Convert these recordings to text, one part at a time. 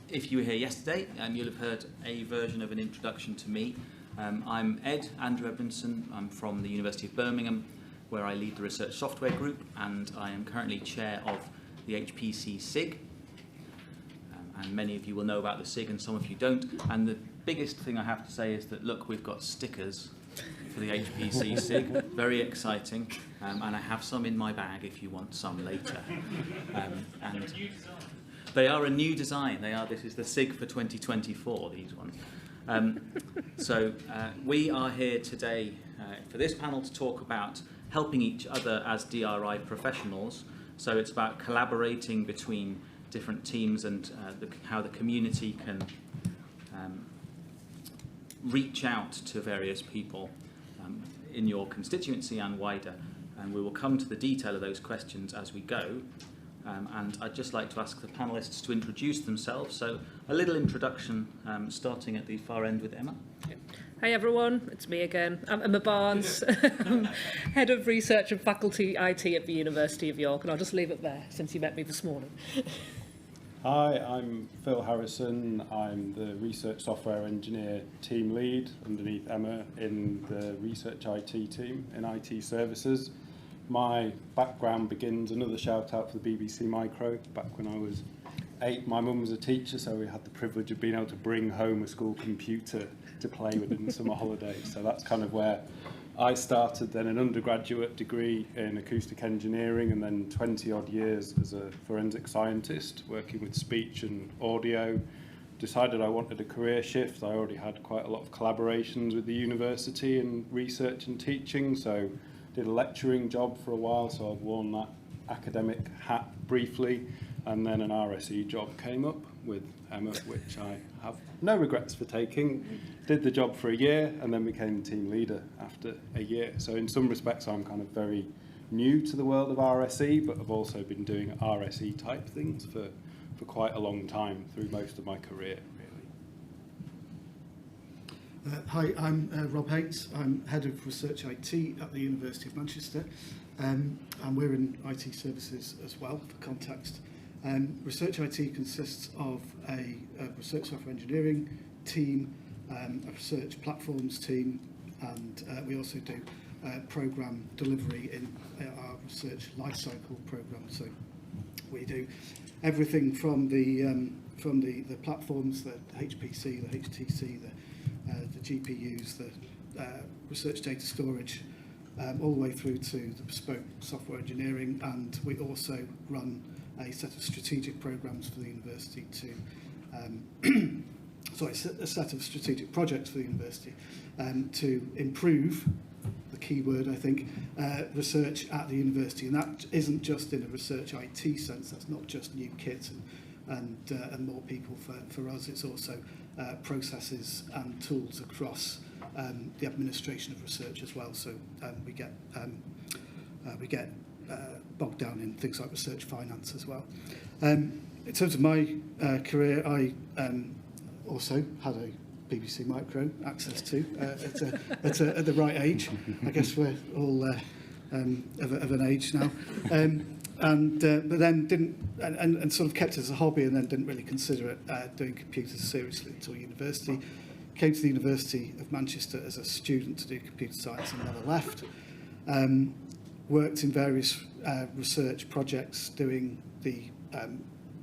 if you were here yesterday, you'll have heard a version of an introduction to me. I'm Andrew Edmondson. I'm from the University of Birmingham, where I lead the research software group, and I am currently chair of the HPC SIG. And many of you will know about the SIG and some of you don't. And the biggest thing I have to say is that, look, we've got stickers for the HPC SIG, very exciting, and I have some in my bag if you want some later. And they are a new design. This is the SIG for 2024, these ones. So we are here today for this panel to talk about helping each other as DRI professionals. So it's about collaborating between different teams and how the community can reach out to various people in your constituency and wider. And we will come to the detail of those questions as we go. And I'd just like to ask the panellists to introduce themselves. So a little introduction, starting at the far end with Emma. Hi everyone, it's me again. I'm Emma Barnes, I'm Head of Research and Faculty IT at the University of York, and I'll just leave it there since you met me this morning. Hi, I'm Phil Harrison. I'm the Research Software Engineer Team Lead underneath Emma in the Research IT team in IT Services. My background begins, another shout out for the BBC Micro. Back when I was 8, my mum was a teacher, so we had the privilege of being able to bring home a school computer to play with in summer holidays. So that's kind of where I started, then an undergraduate degree in acoustic engineering, and then 20 odd years as a forensic scientist working with speech and audio. Decided I wanted a career shift. I already had quite a lot of collaborations with the university in research and teaching, so did a lecturing job for a while, so I've worn that academic hat briefly, and then an RSE job came up with Emma, which I have no regrets for taking. Did the job for a year and then became team leader after a year. So in some respects I'm kind of very new to the world of RSE, but I've also been doing RSE type things for quite a long time through most of my career, really. Hi, I'm Rob Haines. I'm Head of Research IT at the University of Manchester, and we're in IT services as well, for context. Research IT consists of a research software engineering team, a research platforms team, and we also do programme delivery in our research lifecycle programme. So we do everything from the platforms, the HPC, the HTC, the GPUs, the research data storage, all the way through to the bespoke software engineering, and we also run a set of strategic programs for the university a set of strategic projects for the university to improve, the key word I think, research at the university. And that isn't just in a research IT sense, that's not just new kit and more people for us, it's also processes and tools across the administration of research as well. So we get bogged down in things like research finance as well. In terms of my career, I also had a BBC Micro access to at the right age. I guess we're all of an age now. But then didn't, and sort of kept it as a hobby, and then didn't really consider it doing computers seriously until university. Came to the University of Manchester as a student to do computer science and never left. Worked in various research projects doing the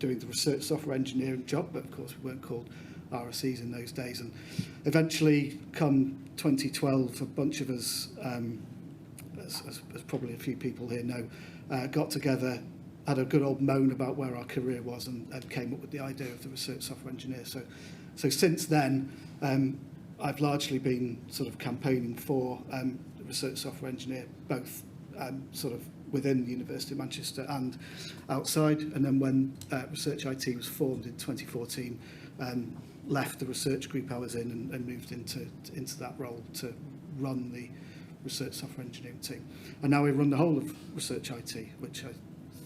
research software engineering job, but of course we weren't called RSEs in those days. And eventually, come 2012, a bunch of us, as probably a few people here know, got together, had a good old moan about where our career was, and came up with the idea of the research software engineer. So since then, I've largely been sort of campaigning for the research software engineer, both sort of within the University of Manchester and outside. And then when Research IT was formed in 2014, left the research group I was in and moved into that role to run the research software engineering team. And now we run the whole of Research IT, which I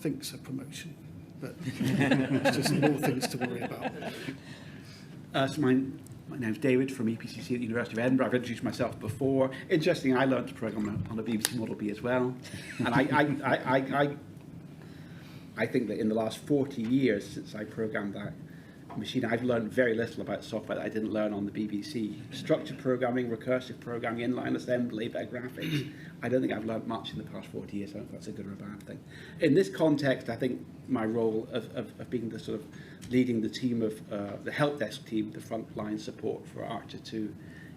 think's a promotion, but it's just more things to worry about. So my name's David from EPCC at the University of Edinburgh. I've introduced myself before. Interesting, I learned to program on a BBC Model B as well. And I think that in the last 40 years since I programmed that, machine, I've learned very little about software that I didn't learn on the BBC. Structured programming, recursive programming, inline assembly, better graphics. I don't think I've learned much in the past 40 years. I don't know if that's a good or a bad thing. In this context, I think my role of being the sort of leading the team of the help desk team, the frontline support for Archer 2,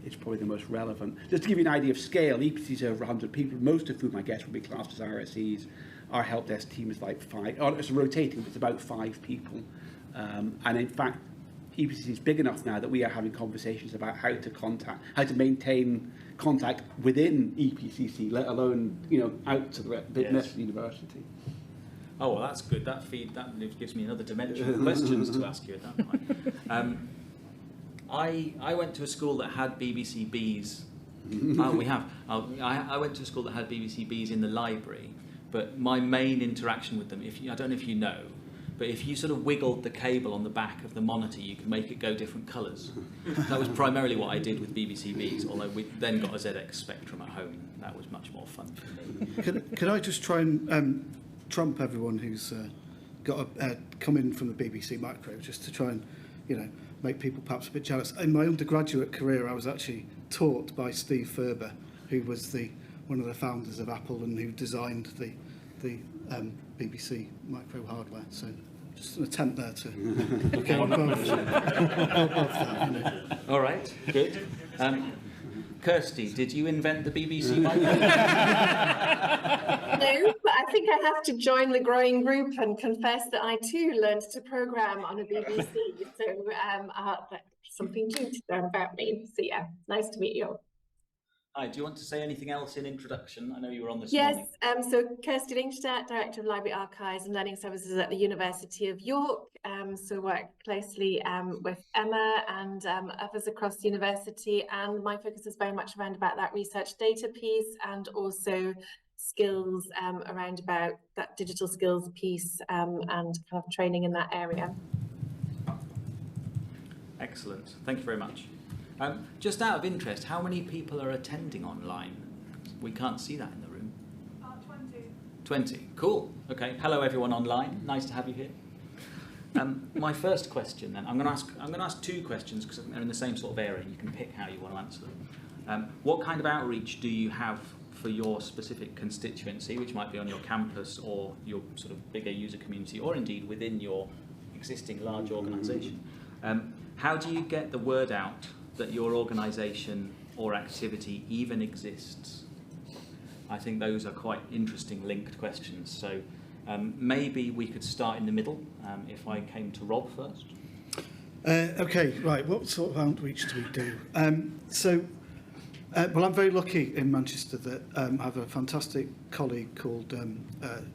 is probably the most relevant. Just to give you an idea of scale, EPC is over 100 people, most of whom I guess would be classed as RSEs. Our help desk team is like 5, it's rotating, but it's about 5 people. And in fact, EPC is big enough now that we are having conversations about how to maintain contact within EPCC, let alone, out to the business university. Oh, well, that's good. That gives me another dimension of questions to ask you at that point. I went to a school that had BBC Bees. Oh, we have. I went to a school that had BBC Bees in the library, but my main interaction with them, I don't know if you know, but if you sort of wiggled the cable on the back of the monitor, you could make it go different colours. That was primarily what I did with BBC Bees, although we then got a ZX Spectrum at home. That was much more fun for me. Can I just try and trump everyone who's got come in from the BBC Micro, just to try and, make people perhaps a bit jealous. In my undergraduate career, I was actually taught by Steve Ferber, who was one of the founders of Apple and who designed the BBC Micro hardware. So just an attempt there to go above that. All right, good. Kirsty, did you invent the BBC Micro? No, but I think I have to join the growing group and confess that I too learned to program on a BBC. So that's something new to learn about me. So yeah, nice to meet you all. Hi, do you want to say anything else in introduction? I know you were on this morning. Yes, so Kirsty Lingstadt, Director of Library Archives and Learning Services at the University of York. So work closely with Emma and others across the university, and my focus is very much around about that research data piece and also skills around about that digital skills piece and kind of training in that area. Excellent, thank you very much. Just out of interest, how many people are attending online? We can't see that in the room. 20. 20, cool. Okay, hello everyone online. Nice to have you here. My first question, then, I'm going to ask 2 questions because they're in the same sort of area. You can pick how you want to answer them. What kind of outreach do you have for your specific constituency, which might be on your campus or your sort of bigger user community, or indeed within your existing large organisation? How do you get the word out that your organisation or activity even exists? I think those are quite interesting linked questions. So maybe we could start in the middle, if I came to Rob first. Okay, right, what sort of outreach do we do? Well, I'm very lucky in Manchester that I have a fantastic colleague called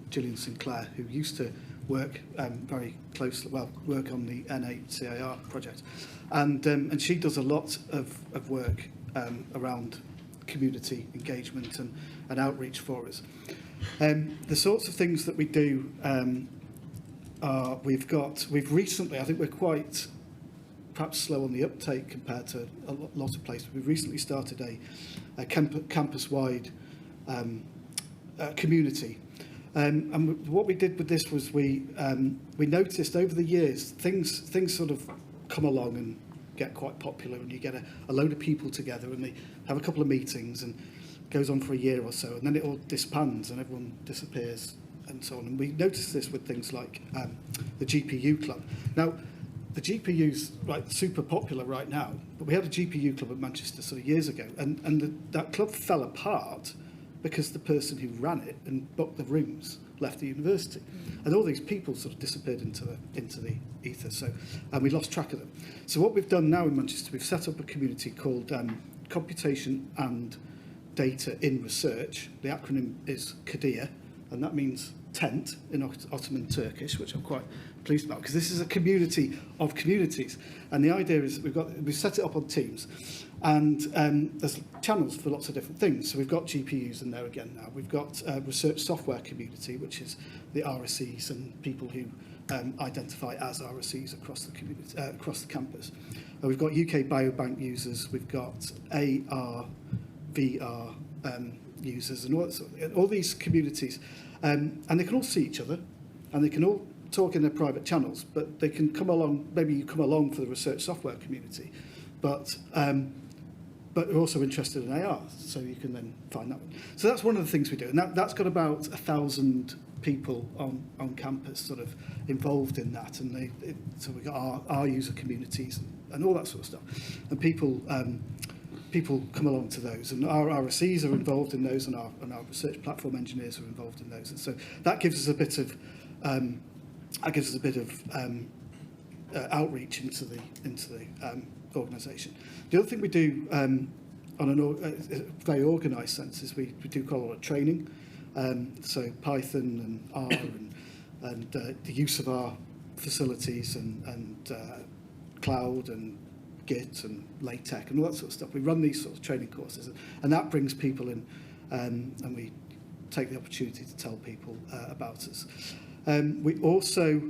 Gillian Sinclair, who used to work very closely, work on the N8 CIR project. And she does a lot of work around community engagement and outreach for us. The sorts of things that we do are, we've recently, I think we're quite perhaps slow on the uptake compared to a lot of places. We've recently started a campus-wide community. And what we did with this was we noticed over the years things sort of come along and get quite popular, and you get a load of people together and they have a couple of meetings and it goes on for a year or so, and then it all disbands and everyone disappears and so on. And we noticed this with things like the GPU club. Now, the GPU's super popular right now, but we had a GPU club at Manchester sort of years ago, and that club fell apart because the person who ran it and booked the rooms left the university, and all these people sort of disappeared into the ether. So, and we lost track of them. So what we've done now in Manchester, we've set up a community called Computation and Data in Research. The acronym is KADIA, and that means tent in Ottoman Turkish, which I'm quite pleased about, because this is a community of communities. And the idea is that we've set it up on Teams, and there's channels for lots of different things. So we've got GPUs in there again now. We've got a research software community, which is the RSEs and people who identify as RSEs across the community, across the campus. And we've got UK Biobank users. We've got AR, VR users, and all these communities. And they can all see each other, and they can all talk in their private channels, but they can come along, maybe you come along for the research software community, but we're also interested in AR, so you can then find that one. So that's one of the things we do, and that's got about 1,000 people on campus sort of involved in that, and so we've got our user communities and all that sort of stuff, and people come along to those, and our RSEs are involved in those, and our research platform engineers are involved in those, and so that gives us a bit of outreach into the organisation. The other thing we do on a very organised sense is we do quite a lot of training, so Python and R and the use of our facilities and cloud and Git and LaTeX and all that sort of stuff. We run these sort of training courses, and that brings people in, and we take the opportunity to tell people about us. We also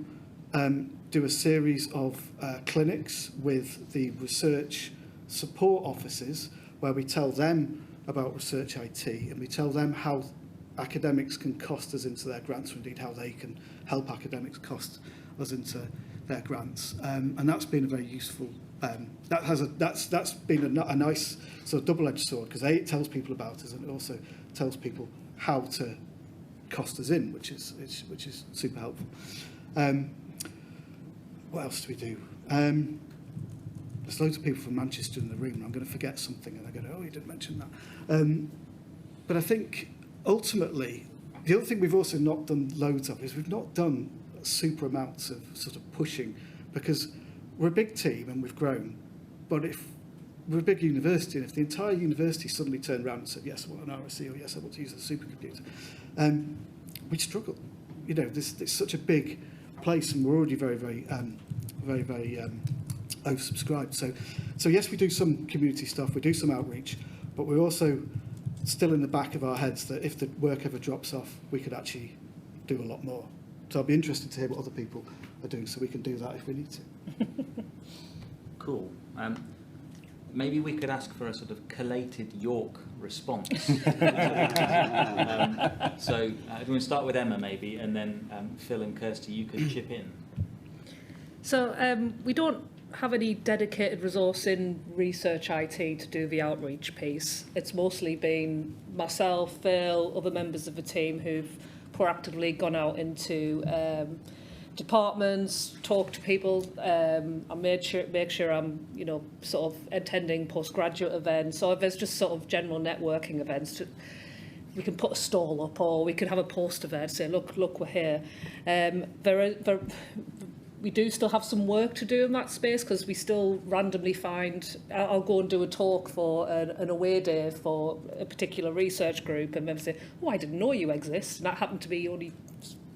do a series of clinics with the research support offices where we tell them about research IT, and we tell them how academics can cost us into their grants, or indeed how they can help academics cost us into their grants. And that's been a very useful, that's been a nice sort of double-edged sword, because it tells people about us, and it also tells people how to cost us in, which is super helpful. What else do we do? There's loads of people from Manchester in the room, and I'm going to forget something, and they're going, oh, you didn't mention that. But I think ultimately, the other thing we've also not done loads of is we've not done super amounts of sort of pushing, because we're a big team and we've grown, but if we're a big university, and if the entire university suddenly turned around and said, yes, I want an RSC, or yes, I want to use a supercomputer, we'd struggle. You know, it's such a big place, and we're already very oversubscribed. So yes, we do some community stuff, we do some outreach, but we're also still in the back of our heads that if the work ever drops off, we could actually do a lot more. So I'll be interested to hear what other people are doing, so we can do that if we need to. Cool. Maybe we could ask for a sort of collated York response. So do we start with Emma maybe, and then Phil and Kirsty, you could chip in. So we don't have any dedicated resource in research IT to do the outreach piece. It's mostly been myself, Phil, other members of the team who've proactively gone out into departments, talk to people. I make sure I'm, sort of attending postgraduate events, or if there's just sort of general networking events. We can put a stall up, or we can have a poster there to say, look, we're here. We do still have some work to do in that space, because we still randomly find, I'll go and do a talk for an away day for a particular research group, and then say, oh, I didn't know you exist. And that happened to be only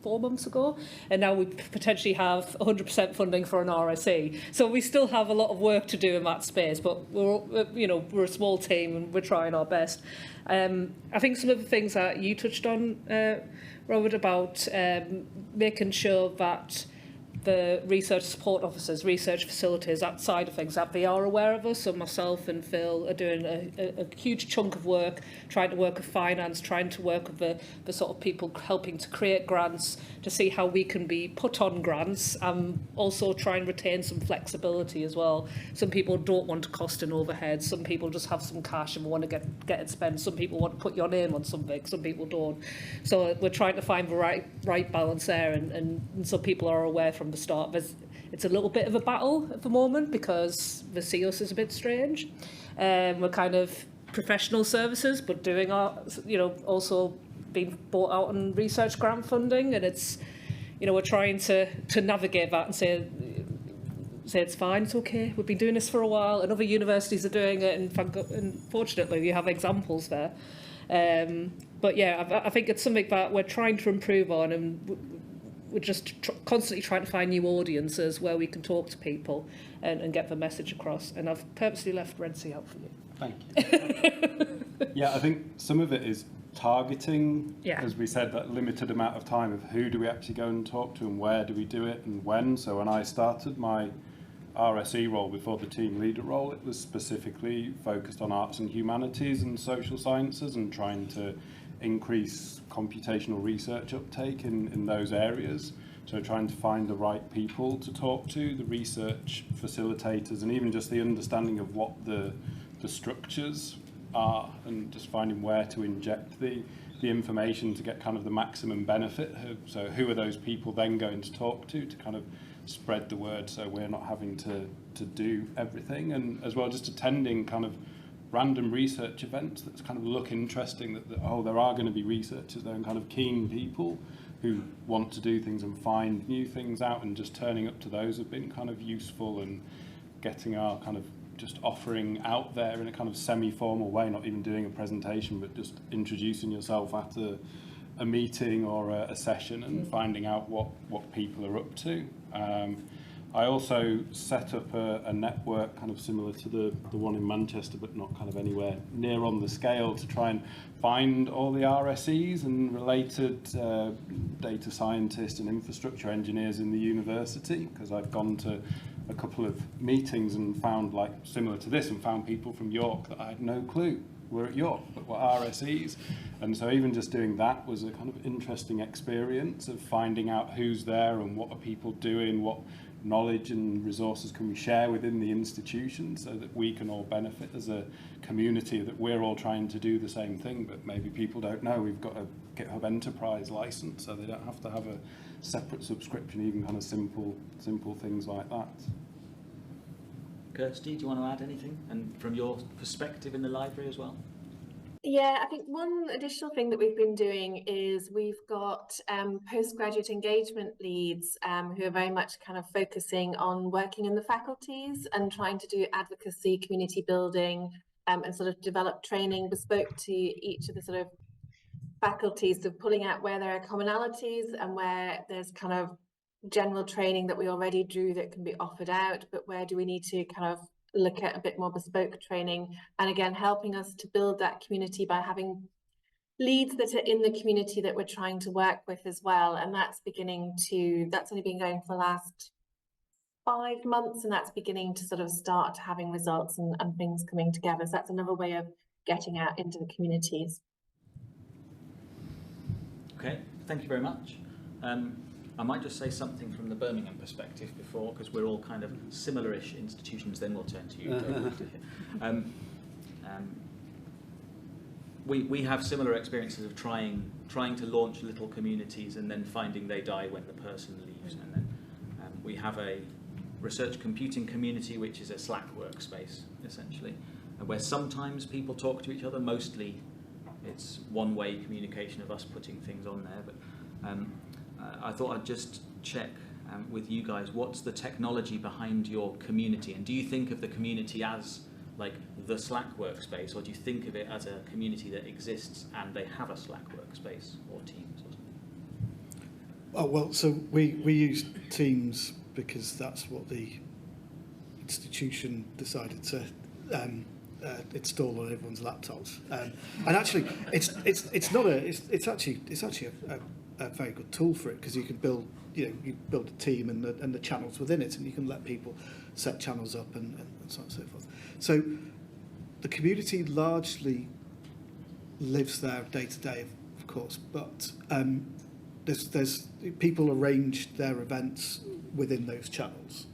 4 months ago, and now we potentially have 100% funding for an RSE. So we still have a lot of work to do in that space, but we're a small team and we're trying our best. I think some of the things that you touched on, Robert, about making sure that the research support officers, research facilities, that side of things, that they are aware of us. So myself and Phil are doing a huge chunk of work, trying to work with finance, trying to work with the sort of people helping to create grants, to see how we can be put on grants, and also try and retain some flexibility as well. Some people don't want to cost an overhead, some people just have some cash and want to get it spent, some people want to put your name on something, some people don't. So we're trying to find the right balance there, and so people are aware from the start. It's a little bit of a battle at the moment, because the CIOS is a bit strange. We're kind of professional services, but doing our, also being bought out on research grant funding, and it's, we're trying to navigate that and say it's fine, it's okay, we've been doing this for a while, and other universities are doing it, and fortunately we have examples there. But yeah, I think it's something that we're trying to improve on, and we're just constantly trying to find new audiences where we can talk to people and get the message across. And I've purposely left Red Sea out for you. Thank you. Yeah, I think some of it is targeting, as we said, that limited amount of time of who do we actually go and talk to, and where do we do it, and when. So when I started my RSE role before the team leader role, it was specifically focused on arts and humanities and social sciences, and trying to increase computational research uptake in those areas. So trying to find the right people to talk to, the research facilitators, and even just the understanding of what the structures are, and just finding where to inject the information to get kind of the maximum benefit. So who are those people then going to talk to kind of spread the word, so we're not having to do everything, and as well just attending kind of random research events that kind of look interesting, that oh, there are going to be researchers there and kind of keen people who want to do things and find new things out, and just turning up to those have been kind of useful, and getting our kind of just offering out there in a kind of semi-formal way, not even doing a presentation, but just introducing yourself at a meeting or a session, and finding out what people are up to. I also set up a network kind of similar to the one in Manchester, but not kind of anywhere near on the scale, to try and find all the RSEs and related data scientists and infrastructure engineers in the university, because I've gone to a couple of meetings and found, like similar to this, and found people from York that I had no clue were at York but were RSEs. And so even just doing that was a kind of interesting experience of finding out who's there and what are people doing, what knowledge and resources can we share within the institution, so that we can all benefit as a community, that we're all trying to do the same thing, but maybe people don't know we've got a GitHub Enterprise license, so they don't have to have a separate subscription, even kind of simple things like that. Kirsty, do you want to add anything, and from your perspective in the library as well? Yeah, I think one additional thing that we've been doing is we've got postgraduate engagement leads who are very much kind of focusing on working in the faculties and trying to do advocacy, community building, and sort of develop training bespoke to each of the sort of faculties, so pulling out where there are commonalities and where there's kind of general training that we already do that can be offered out, but where do we need to kind of look at a bit more bespoke training, and again helping us to build that community by having leads that are in the community that we're trying to work with as well. And that's only been going for the last 5 months, and that's beginning to sort of start having results and things coming together. So that's another way of getting out into the communities. Okay, thank you very much. I might just say something from the Birmingham perspective before, because we're all kind of similar-ish institutions, then we'll turn to you. We have similar experiences of trying to launch little communities and then finding they die when the person leaves. And then we have a research computing community, which is a Slack workspace, essentially, where sometimes people talk to each other. Mostly it's one-way communication of us putting things on there, but I thought I'd just check with you guys, what's the technology behind your community, and do you think of the community as like the Slack workspace, or do you think of it as a community that exists and they have a Slack workspace or Teams or something? Oh, well, so we use Teams because that's what the institution decided to install on everyone's laptops, and actually it's actually a very good tool for it, because you can build a team and the channels within it, and you can let people set channels up and so on and so forth. So the community largely lives there day to day, of course, but there's people arrange their events within those channels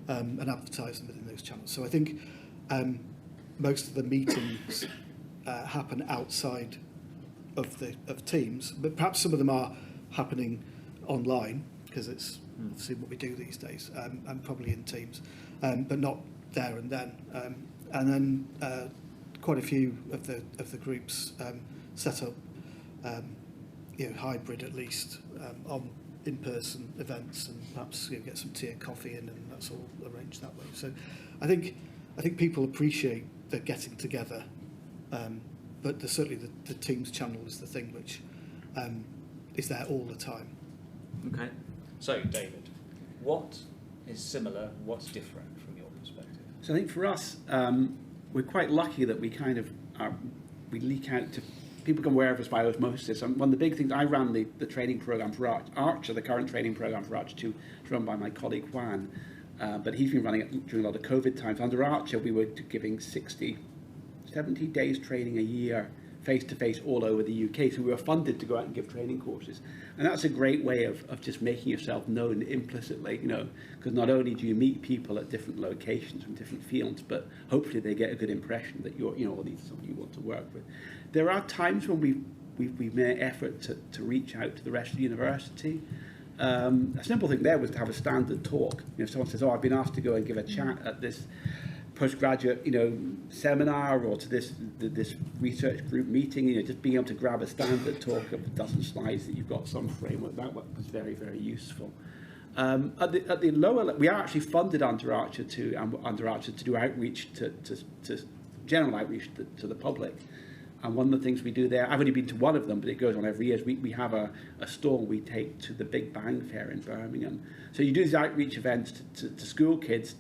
and advertise them within those channels. So I think most of the meetings happen outside of Teams, but perhaps some of them are happening online, because it's obviously what we do these days, and probably in Teams, but not there and then. And then quite a few of the groups set up hybrid, at least, on in-person events, and perhaps get some tea and coffee in, and that's all arranged that way. So I think people appreciate the getting together, but certainly the Teams channel is the thing which is there all the time. Okay. So, David, what is similar, what's different from your perspective? So I think for us, we're quite lucky that we kind of we leak out to people can aware of us by osmosis. And one of the big things, I ran the training program for Archer, the current training program for Archer 2, is run by my colleague Juan, but he's been running it during a lot of COVID times. Under Archer, we were giving 70 days training a year face-to-face all over the UK. So we were funded to go out and give training courses. And that's a great way of just making yourself known implicitly, you know, because not only do you meet people at different locations from different fields, but hopefully they get a good impression that you're, you know, these are somebody you want to work with. There are times when we've made an effort to reach out to the rest of the university. A simple thing there was to have a standard talk. You know, if someone says, "Oh, I've been asked to go and give a chat at this postgraduate, you know, seminar or to this research group meeting," you know, just being able to grab a standard talk of a dozen slides that you've got some framework, that was very, very useful. At the lower level, we are actually funded under Archer to do outreach to general outreach to the public. And one of the things we do there, I've only been to one of them, but it goes on every year, is we have a stall we take to the Big Bang Fair in Birmingham. So you do these outreach events to school kids,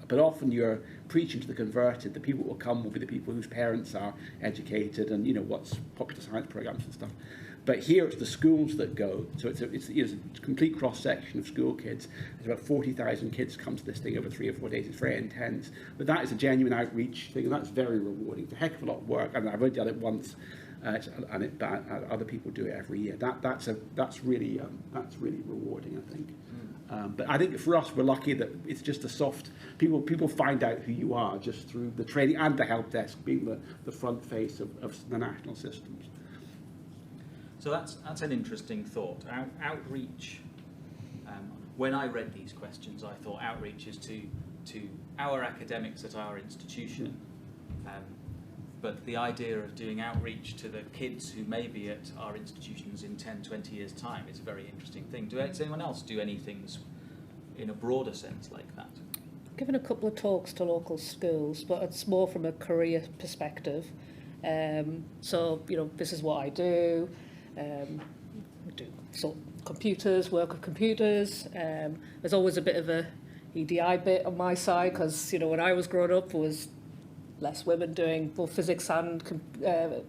but often you're preaching to the converted. The people that will come will be the people whose parents are educated and, you know, what's popular science programs and stuff. But here it's the schools that go. So it's a complete cross-section of school kids. There's about 40,000 kids come to this thing over 3 or 4 days. It's very intense. But that is a genuine outreach thing, and that's very rewarding. It's a heck of a lot of work. I mean, I've only done it once, but other people do it every year. That's really rewarding, I think. But I think for us, we're lucky that it's just a soft. People find out who you are just through the training and the help desk being the front face of the national systems. So that's an interesting thought. Outreach. When I read these questions, I thought outreach is to our academics at our institution. But the idea of doing outreach to the kids who may be at our institutions in 10, 20 years' time is a very interesting thing. Does anyone else do any things in a broader sense like that? I've given a couple of talks to local schools, but it's more from a career perspective. So, you know, this is what I do. We do computers, work with computers. There's always a bit of a EDI bit on my side because, you know, when I was growing up, there was less women doing both physics and,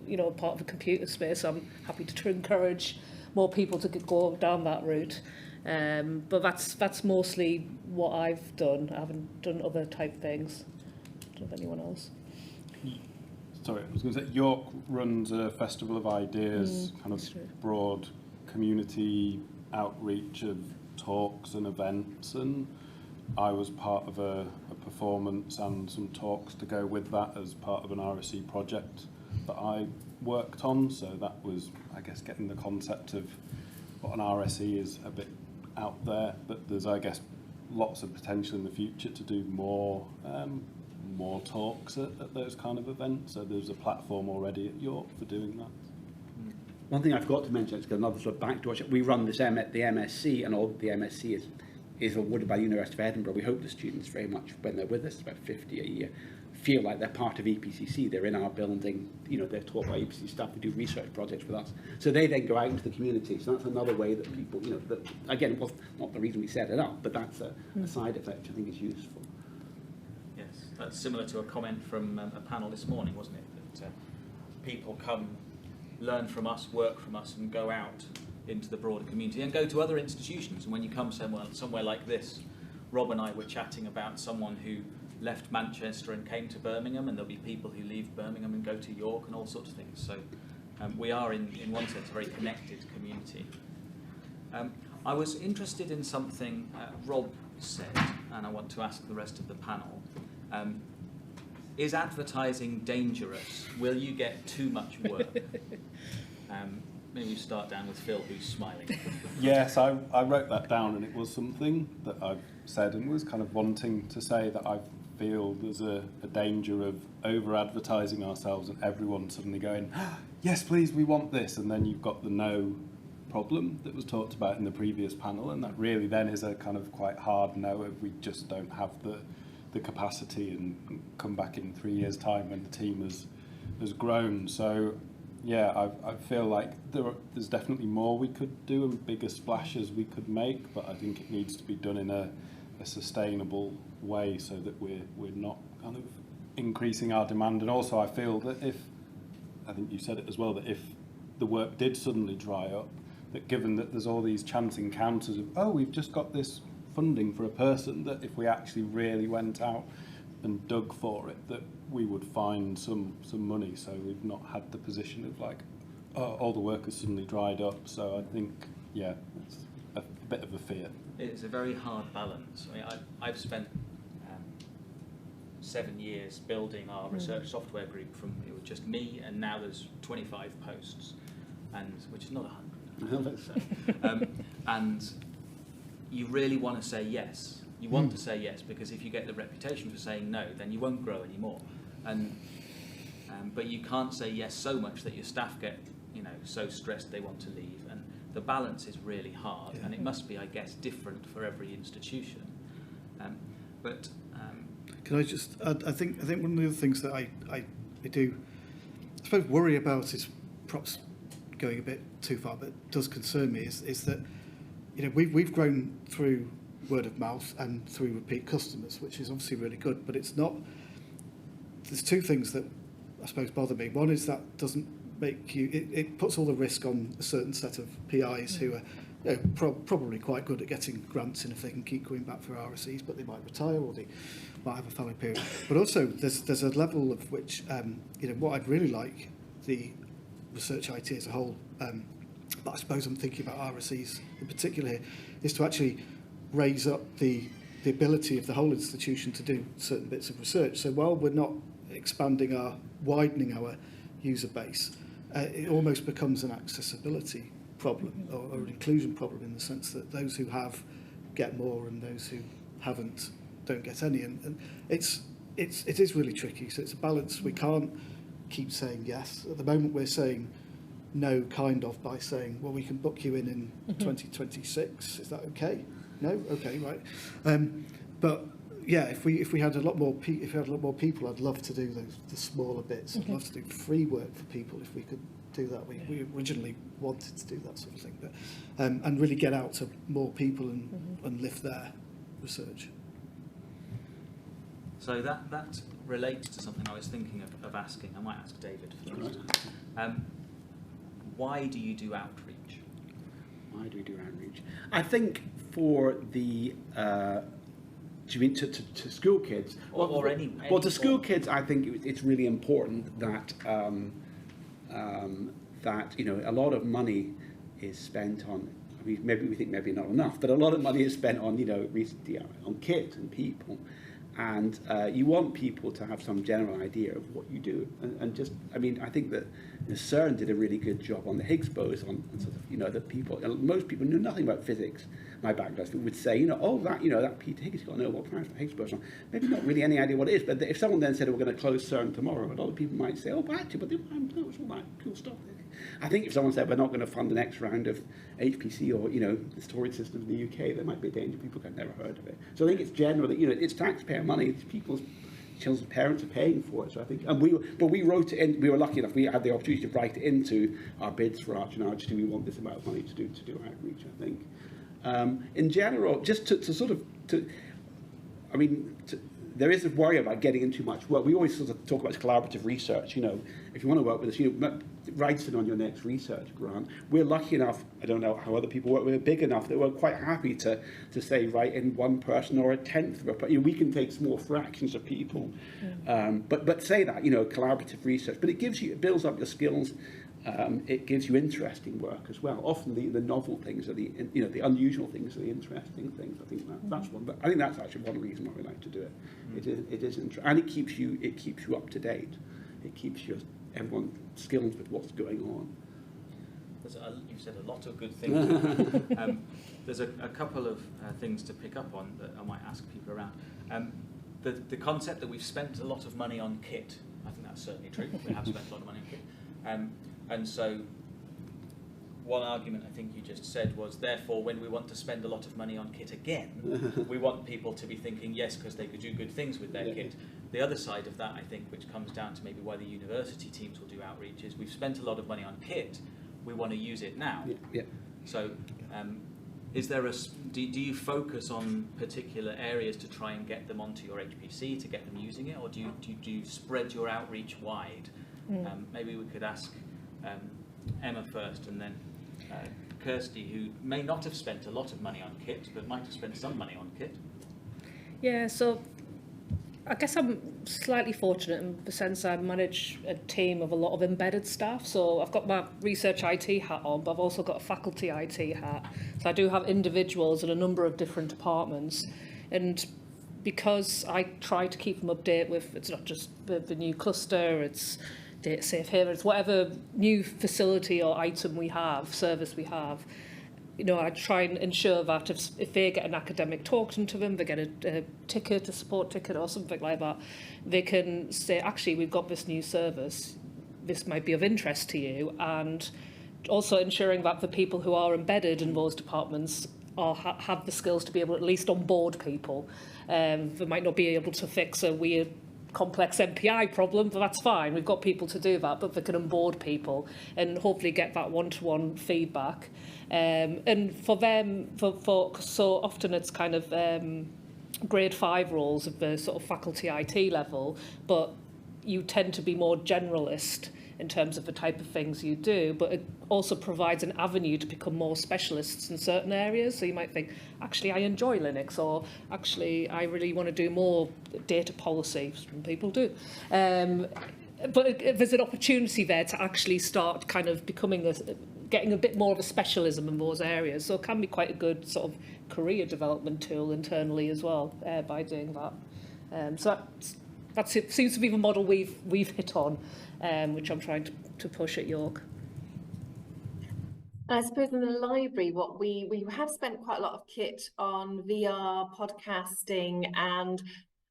you know, part of the computer space. So I'm happy to encourage more people to go down that route. But that's mostly what I've done. I haven't done other type things. I don't know if anyone else. Sorry, I was going to say, York runs a Festival of Ideas, kind of broad community outreach of talks and events, and I was part of a performance and some talks to go with that as part of an RSE project that I worked on, so that was, I guess, getting the concept of what an RSE is a bit out there, but there's, I guess, lots of potential in the future to do more talks at those kind of events. So there's a platform already at York for doing that. One thing I forgot to mention, it's got another sort of backdoor. We run this the MSc, and all the MSc is awarded by the University of Edinburgh. We hope the students very much, when they're with us, about 50 a year, feel like they're part of EPCC. They're in our building, you know, they're taught by EPCC staff who do research projects with us. So they then go out into the community. So that's another way that people, you know, that, again, it was not the reason we set it up, but that's a side effect I think is useful. Yes, that's similar to a comment from a panel this morning, wasn't it? That people come, learn from us, work from us, and go out into the broader community and go to other institutions. And when you come somewhere like this, Rob and I were chatting about someone who left Manchester and came to Birmingham, and there'll be people who leave Birmingham and go to York and all sorts of things. So we are, in one sense, a very connected community. I was interested in something Rob said, and I want to ask the rest of the panel. Is advertising dangerous? Will you get too much work? Maybe you start down with Phil, who's smiling. Yes, I wrote that down, and it was something that I've said and was kind of wanting to say, that I feel there's a danger of over-advertising ourselves and everyone suddenly going, yes, please, we want this, and then you've got the no problem that was talked about in the previous panel, and that really then is a kind of quite hard no if we just don't have the capacity and come back in 3 years' time when the team has grown. So yeah, I feel like there's definitely more we could do and bigger splashes we could make, but I think it needs to be done in a sustainable way so that we're not kind of increasing our demand. And also I feel that I think you said it as well, that if the work did suddenly dry up, that given that there's all these chance encounters of, we've just got this funding for a person, that if we actually really went out and dug for it, that we would find some money. So we've not had the position of like, oh, all the work has suddenly dried up. So I think, yeah, it's a bit of a fear. It's a very hard balance. I mean, I've spent 7 years building our research software group from it was just me, and now there's 25 posts, and which is not 100. And you really want to say yes. You want to say yes, because if you get the reputation for saying no, then you won't grow anymore. And but you can't say yes so much that your staff get, you know, so stressed they want to leave. And the balance is really hard, and it must be, I guess, different for every institution. Can I just add, I think one of the other things that I do, I suppose, worry about is perhaps going a bit too far, but does concern me is that, you know, we've grown through word of mouth and through repeat customers, which is obviously really good, but it's not. There's two things that I suppose bother me. One is that doesn't make you. It puts all the risk on a certain set of PIs who are, you know, probably quite good at getting grants, and if they can keep going back for RSEs, but they might retire or they might have a fallow period. But also there's a level of which, you know, what I'd really like the research IT as a whole, but I suppose I'm thinking about RSEs in particular here, is to actually raise up the ability of the whole institution to do certain bits of research. So while we're not widening our user base, it almost becomes an accessibility problem or an inclusion problem, in the sense that those who have get more and those who haven't don't get any. And it is really tricky. So it's a balance. We can't keep saying yes. At the moment we're saying no, kind of, by saying, well, we can book you in 2026. Is that okay? No? Okay, right. But yeah, if we had a lot more people, I'd love to do the smaller bits. I'd love to do free work for people if we could do that. We originally wanted to do that sort of thing, but and really get out to more people and lift their research. So that relates to something I was thinking of asking. I might ask David first. Why do you do outreach? Why do we do outreach? I think for the do you mean to school kids or any well, to school kids, I think it's really important that that, you know, a lot of money is spent on. I mean, maybe we think maybe not enough, but a lot of money is spent on, you know, on kids and people. And you want people to have some general idea of what you do, and just, I mean, I think that CERN did a really good job on the Higgs boson, and sort of, you know, that people, most people knew nothing about physics. My background would say, you know, oh, that, you know, that Peter Higgs got a Nobel Prize for Higgs boson. Maybe not really any idea what it is, but if someone then said, oh, we're going to close CERN tomorrow, a lot of people might say, oh, but actually, but it's all that cool stuff. I think if someone said we're not going to fund the next round of HPC or, you know, the storage systems in the UK, there might be a danger people have never heard of it. So I think it's generally, you know, it's taxpayer money. It's people's children's parents are paying for it. So I think, and we wrote it in. We were lucky enough. We had the opportunity to write it into our bids for Arch and Arch. Do we want this amount of money to do outreach? I think, in general, just to sort of I mean. There is a worry about getting into too much work. We always sort of talk about collaborative research. You know, if you want to work with us, you know, write it on your next research grant. We're lucky enough, I don't know how other people work, we're big enough that we're quite happy to say write in one person or a tenth of a person. You know, we can take small fractions of people. But say that, you know, collaborative research. But it builds up your skills. It gives you interesting work as well. Often the novel things are the unusual things are the interesting things. I think that's one. But I think that's actually one reason why we like to do it. It is interesting, and it keeps you up to date. It keeps everyone skilled with what's going on. You've said a lot of good things. There's a couple of things to pick up on that I might ask people around. The concept that we've spent a lot of money on kit. I think that's certainly true. We have spent a lot of money on kit. And so one argument I think you just said was, therefore, when we want to spend a lot of money on kit again, we want people to be thinking yes, because they could do good things with their kit. The other side of that, I think, which comes down to maybe why the university teams will do outreach, is we've spent a lot of money on kit, we want to use it now. So is there do you focus on particular areas to try and get them onto your HPC, to get them using it, or do you spread your outreach wide? Maybe we could ask Emma first, and then Kirsty, who may not have spent a lot of money on kit, but might have spent some money on kit. Yeah, so I guess I'm slightly fortunate in the sense I manage a team of a lot of embedded staff. So I've got my research IT hat on, but I've also got a faculty IT hat. So I do have individuals in a number of different departments. And because I try to keep them updated with, it's not just the new cluster, it's data safe haven, it's whatever new facility or item we have, service we have, you know, I try and ensure that if they get an academic talking to them, they get a ticket, a support ticket or something like that, they can say, actually, we've got this new service, this might be of interest to you, and also ensuring that the people who are embedded in those departments have the skills to be able to at least onboard people. They might not be able to fix a weird complex MPI problem, but that's fine. We've got people to do that, but they can onboard people and hopefully get that one-to-one feedback. And for them, for so often it's kind of grade 5 roles of the sort of faculty IT level, but you tend to be more generalist in terms of the type of things you do, but it also provides an avenue to become more specialists in certain areas. So you might think, actually, I enjoy Linux, or actually, I really want to do more data policy. Some people do. But there's an opportunity there to actually start kind of getting a bit more of a specialism in those areas. So it can be quite a good sort of career development tool internally as well by doing that. So that's it. Seems to be the model we've hit on, which I'm trying to push at York. I suppose in the library, what we have spent quite a lot of kit on VR, podcasting, and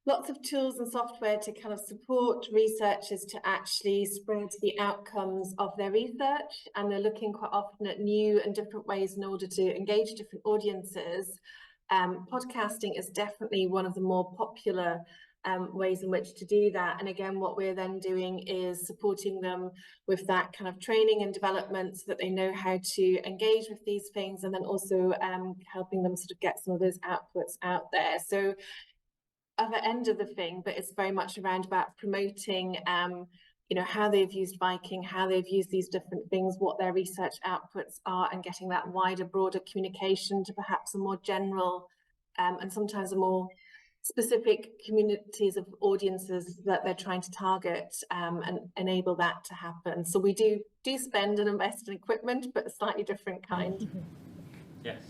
lots of tools and software to kind of support researchers to actually spread the outcomes of their research. And they're looking quite often at new and different ways in order to engage different audiences. Podcasting is definitely one of the more popular ways in which to do that. And again, what we're then doing is supporting them with that kind of training and development so that they know how to engage with these things, and then also helping them sort of get some of those outputs out there. So other end of the thing, but it's very much around about promoting you know, how they've used Viking, how they've used these different things, what their research outputs are, and getting that wider, broader communication to perhaps a more general and sometimes a more specific communities of audiences that they're trying to target, and enable that to happen. So we do spend and invest in equipment, but a slightly different kind. Yes.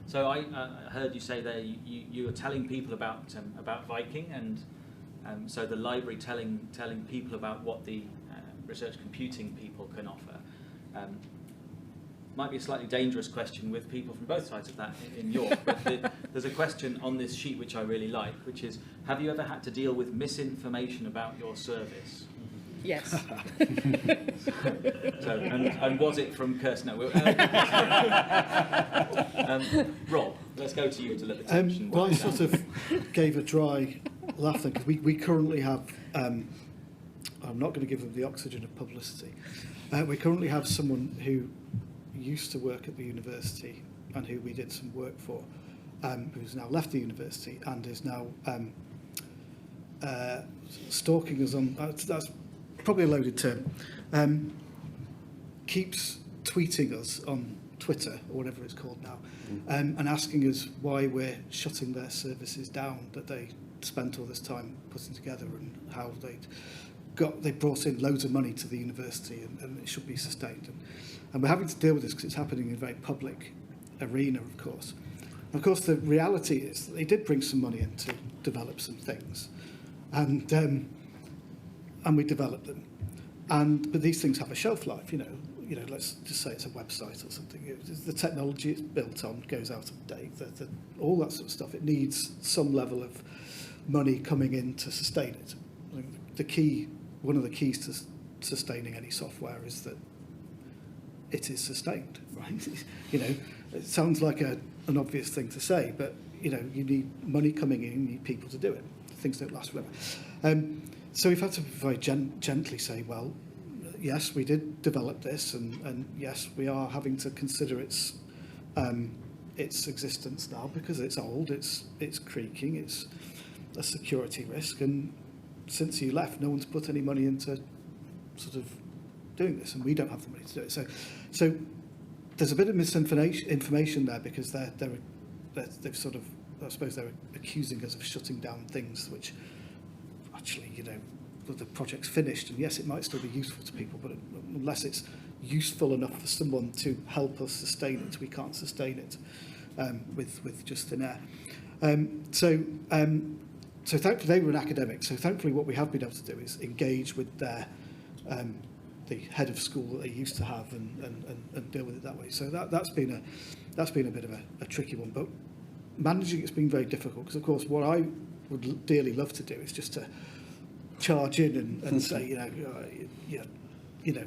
So I heard you say there you were telling people about Viking, and so the library telling people about what the research computing people can offer. Might be a slightly dangerous question with people from both sides of that in York, but there's a question on this sheet which I really like, which is, have you ever had to deal with misinformation about your service? Yes. So, and was it from Kirsty? No, Rob, let's go to you to let the tension. Well, I sort of gave a dry laugh there, because we currently have, I'm not going to give them the oxygen of publicity, we currently have someone who used to work at the university and who we did some work for, who's now left the university and is now stalking us on, that's probably a loaded term, keeps tweeting us on Twitter, or whatever it's called now, and asking us why we're shutting their services down that they spent all this time putting together, and how they brought in loads of money to the university, and it should be sustained. And we're having to deal with this because it's happening in a very public arena, of course. And of course, the reality is that they did bring some money in to develop some things, and we developed them. But these things have a shelf life, you know. Let's just say it's a website or something. The technology it's built on goes out of date. All that sort of stuff. It needs some level of money coming in to sustain it. One of the keys to sustaining any software is that it is sustained, right? You know, it sounds like an obvious thing to say, but you know, you need money coming in, you need people to do it. Things don't last forever. So we've had to very gently say, well, yes, we did develop this, and yes, we are having to consider its existence now because it's old, it's creaking, it's a security risk, and since you left, no one's put any money into sort of doing this, and we don't have the money to do it. So there's a bit of misinformation there, because they've sort of, I suppose they're accusing us of shutting down things which actually, you know, the project's finished, and yes, it might still be useful to people, but unless it's useful enough for someone to help us sustain it, we can't sustain it with just thin air. So thankfully they were an academic, so thankfully what we have been able to do is engage with their the head of school that they used to have and deal with it that way. So that's been a bit of a tricky one, but managing it's been very difficult, because of course what I would dearly love to do is just to charge in and say, you know,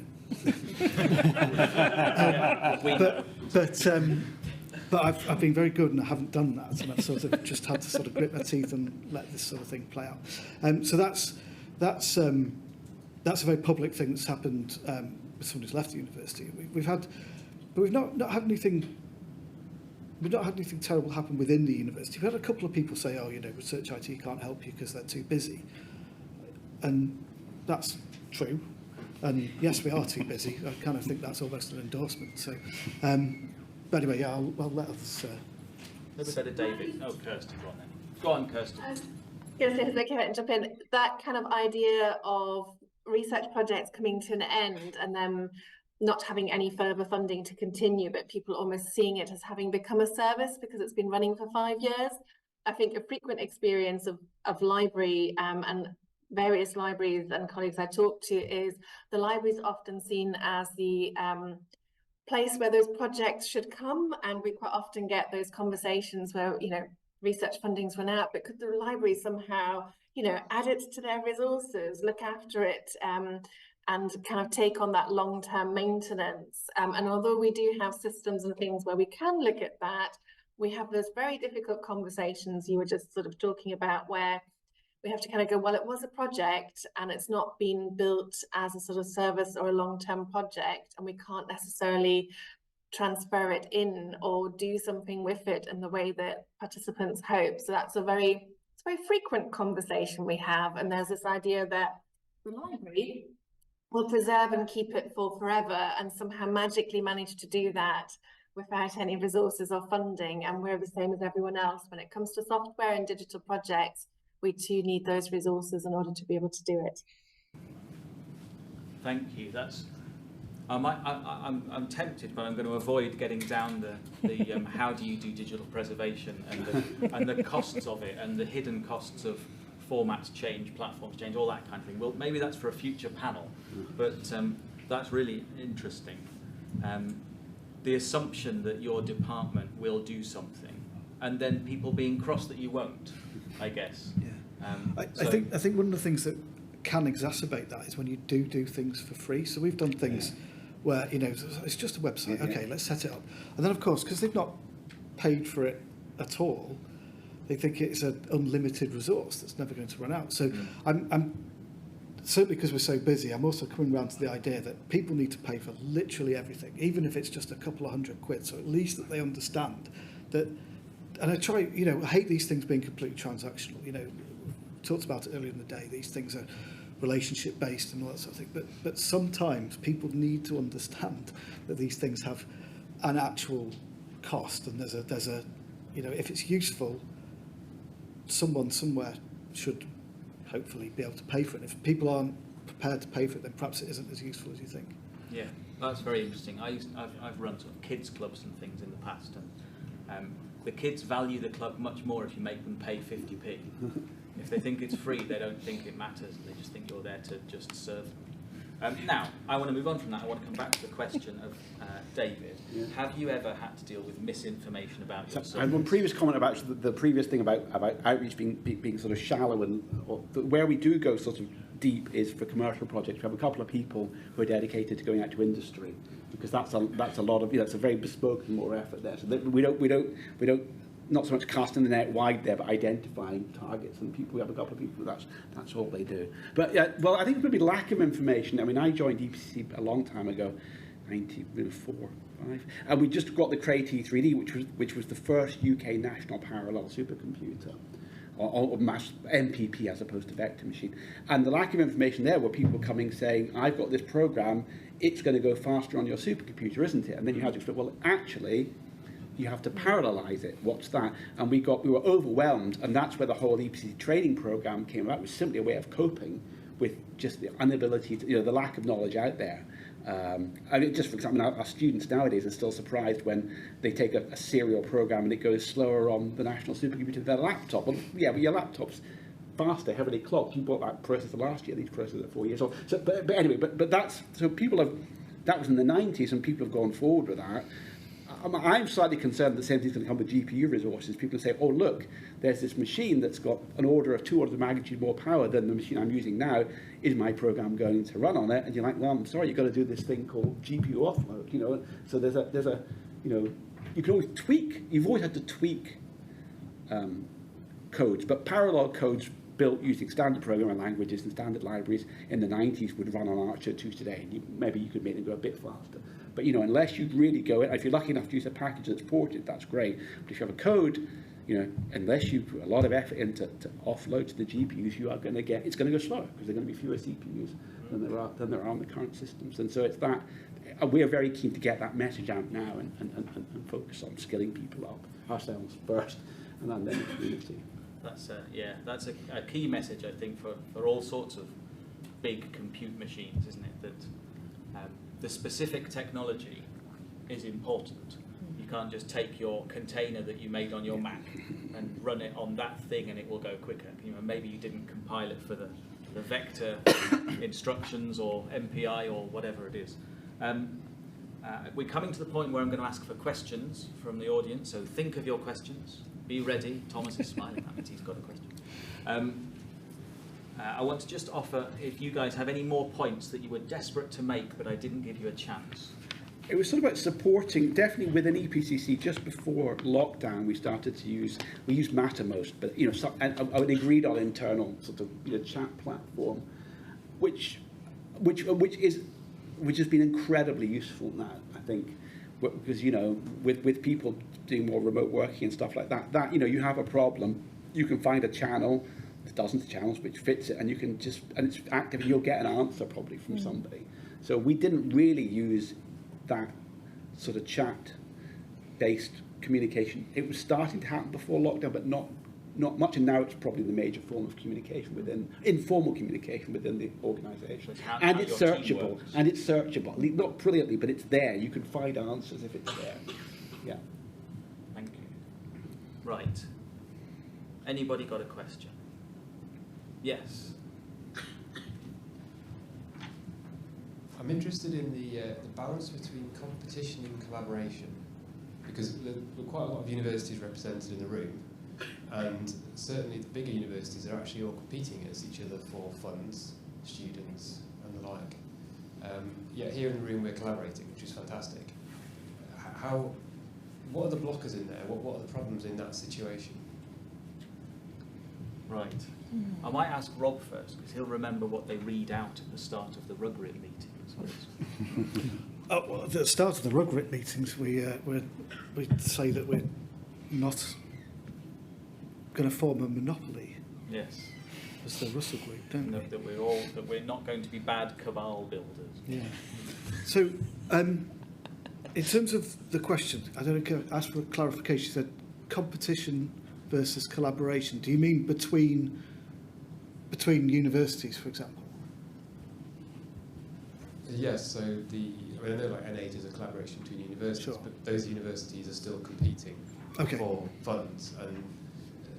but I've been very good and I haven't done that, and I've sort of just had to sort of grit my teeth and let this sort of thing play out. So that's a very public thing that's happened with someone who's left the university. We've not had anything. We've not had anything terrible happen within the university. We've had a couple of people say, oh, you know, Research IT can't help you because they're too busy. And that's true. And yes, we are too busy. I kind of think that's almost an endorsement. So, but anyway, yeah, I'll let others. Maybe better David. Oh, Kirsty, go on then. Go on, Kirsty. I was going to say, if I can jump in, that kind of idea of research projects coming to an end and then not having any further funding to continue, but people almost seeing it as having become a service because it's been running for 5 years. I think a frequent experience of library and various libraries and colleagues I talk to is the library is often seen as the place where those projects should come, and we quite often get those conversations where, you know, research funding's run out, but could the library somehow, you know, add it to their resources, look after it, and kind of take on that long-term maintenance. And although we do have systems and things where we can look at that, we have those very difficult conversations you were just sort of talking about, where we have to kind of go, well, it was a project and it's not been built as a sort of service or a long-term project, and we can't necessarily transfer it in or do something with it in the way that participants hope. So that's a very frequent conversation we have. And there's this idea that the library will preserve and keep it for forever and somehow magically manage to do that without any resources or funding. And we're the same as everyone else. When it comes to software and digital projects, we too need those resources in order to be able to do it. Thank you. That's. I'm tempted, but I'm going to avoid getting down the how do you do digital preservation and the costs of it and the hidden costs of formats change, platforms change, all that kind of thing. Well, maybe that's for a future panel, but that's really interesting. The assumption that your department will do something, and then people being cross that you won't, I guess. Yeah. I think one of the things that can exacerbate that is when you do things for free. So we've done things where, you know, it's just a website. Okay, let's set it up, and then of course, because they've not paid for it at all, they think it's an unlimited resource that's never going to run out. So I'm certainly, because we're so busy, I'm also coming around to the idea that people need to pay for literally everything, even if it's just a couple of £100, so at least that they understand that. And I try, you know, I hate these things being completely transactional. You know, we talked about it earlier in the day. These things are relationship based and all that sort of thing. But sometimes people need to understand that these things have an actual cost, and there's a you know, if it's useful, someone somewhere should hopefully be able to pay for it. If people aren't prepared to pay for it, then perhaps it isn't as useful as you think. Yeah, that's very interesting. I've run sort of kids clubs and things in the past, and the kids value the club much more if you make them pay 50p. If they think it's free, they don't think it matters. They just think you're there to just serve them. Now, I want to move on from that. I want to come back to the question of David. Yeah. Have you ever had to deal with misinformation about your service? I have one previous comment about the previous thing about outreach being sort of shallow, and where we do go sort of deep is for commercial projects. We have a couple of people who are dedicated to going out to industry, because that's a lot of, you know, it's a very bespoke and more effort there. So we don't not so much casting the net wide there, but identifying targets and people. We have a couple of people that's all they do. But yeah, well, I think maybe lack of information. I mean, I joined EPC a long time ago, 94, 5, and we just got the Cray T3D, which was the first UK national parallel supercomputer, or mass MPP as opposed to vector machine. And the lack of information there were people coming saying, I've got this program, it's going to go faster on your supercomputer, isn't it? And then you had to explain, well, actually, you have to parallelize it. What's that? And we were overwhelmed, and that's where the whole EPC training program came about. It was simply a way of coping with just the inability to, the lack of knowledge out there. I mean, just for example, our students nowadays are still surprised when they take a serial program and it goes slower on the national supercomputer than their laptop. Well, yeah, but your laptop's faster, heavily clocked. You bought that processor last year. These processors are 4 years old. So, but anyway, but that's so people have. That was in the 90s, and people have gone forward with that. I'm slightly concerned that the same thing's going to come with GPU resources. People say, oh, look, there's this machine that's got an order of 2 orders of magnitude more power than the machine I'm using now. Is my program going to run on it? And you're like, well, I'm sorry, you've got to do this thing called GPU offload, So there's a, you can always tweak. You've always had to tweak codes, but parallel codes built using standard programming languages and standard libraries in the 90s would run on Archer 2 today. And maybe you could make them go a bit faster. But unless you really go in, if you're lucky enough to use a package that's ported, that's great. But if you have a code, unless you put a lot of effort into to offload to the GPUs, you are going to get, it's going to go slower because there are going to be fewer CPUs than there are on the current systems. And so it's that, we're very keen to get that message out now and focus on skilling people up, ourselves first, and then the community. That's a key message, I think, for all sorts of big compute machines, isn't it? That the specific technology is important. You can't just take your container that you made on your Mac and run it on that thing and it will go quicker. Maybe you didn't compile it for the vector instructions or MPI or whatever it is. We're coming to the point where I'm going to ask for questions from the audience, so think of your questions. Be ready. Thomas is smiling. That means he's got a question. I want to just offer, if you guys have any more points that you were desperate to make, but I didn't give you a chance. It was sort of about supporting, definitely within EPCC, just before lockdown, we started to use Mattermost, but and an agreed on internal sort of chat platform, which has been incredibly useful now, I think, because with people doing more remote working and stuff like that, you have a problem, you can find a channel. There's dozens of channels which fits it, and you can and it's active, and you'll get an answer probably from somebody. So we didn't really use that sort of chat-based communication. It was starting to happen before lockdown, but not much, and now it's probably the major form of communication informal communication within the organisation. And it's searchable, not brilliantly, but it's there. You can find answers if it's there. Yeah. Thank you. Right. Anybody got a question? Yes. I'm interested in the balance between competition and collaboration, because there are quite a lot of universities represented in the room, and certainly the bigger universities are actually all competing against each other for funds, students, and the like. Yet here in the room we're collaborating, which is fantastic. What are the blockers in there? What are the problems in that situation? Right. I might ask Rob first, because he'll remember what they read out at the start of the RugRit meetings. Well, at the start of the RugRit meetings, we say that we're not going to form a monopoly. Yes. As the Russell Group, don't we? That we're not going to be bad cabal builders. Yeah. So, in terms of the question, I don't know, ask for a clarification. You said competition versus collaboration. Do you mean between universities, for example? Yes, so I know like N8 is a collaboration between universities, Sure. but those universities are still competing for funds. And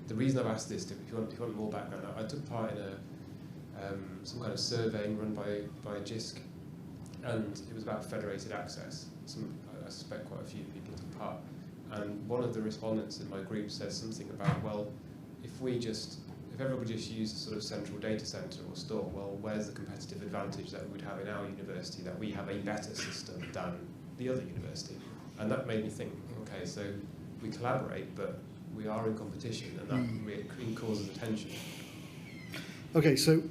the reason I've asked this, if you want more background, I took part in some kind of surveying run by JISC, and it was about federated access. I suspect quite a few people took part. And one of the respondents in my group said something about, well, if everybody just used a sort of central data centre or store, well, where's the competitive advantage that we would have in our university, that we have a better system than the other university? And that made me think, okay, so we collaborate, but we are in competition, and that really causes tension. Okay, so